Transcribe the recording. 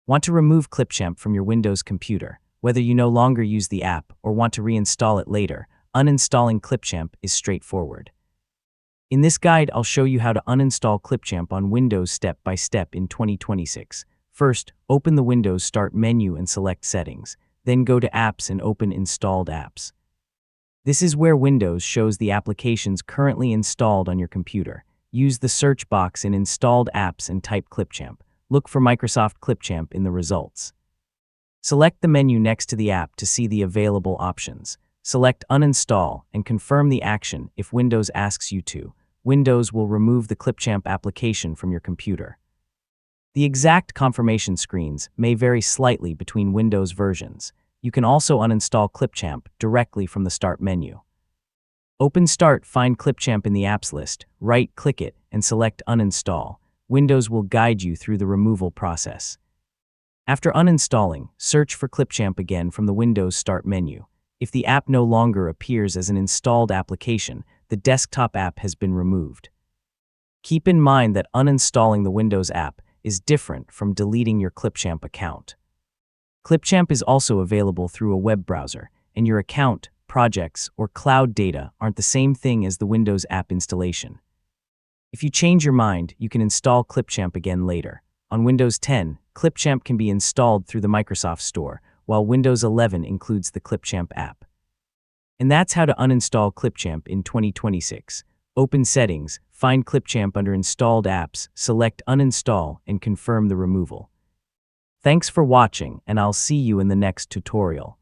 Want to remove Clipchamp from your Windows computer? Whether you no longer use the app or want to reinstall it later, uninstalling Clipchamp is straightforward. In this guide, I'll show you how to uninstall Clipchamp on Windows step by step in 2026. First, open the Windows Start menu and select Settings. Then go to Apps and open Installed Apps. This is where Windows shows the applications currently installed on your computer. Use the search box in Installed Apps and type Clipchamp. Look for Microsoft Clipchamp in the results. Select the menu next to the app to see the available options. Select Uninstall and confirm the action if Windows asks you to. Windows will remove the Clipchamp application from your computer. The exact confirmation screens may vary slightly between Windows versions. You can also uninstall Clipchamp directly from the Start menu. Open Start, find Clipchamp in the Apps list, right-click it, and select Uninstall. Windows will guide you through the removal process. After uninstalling, search for Clipchamp again from the Windows Start menu. If the app no longer appears as an installed application, the desktop app has been removed. Keep in mind that uninstalling the Windows app is different from deleting your Clipchamp account. Clipchamp is also available through a web browser, and your account, projects, or cloud data aren't the same thing as the Windows app installation. If you change your mind, you can install Clipchamp again later. On Windows 10, Clipchamp can be installed through the Microsoft Store, while Windows 11 includes the Clipchamp app. And that's how to uninstall Clipchamp in 2026. Open Settings, find Clipchamp under Installed Apps, select Uninstall, and confirm the removal. Thanks for watching, and I'll see you in the next tutorial.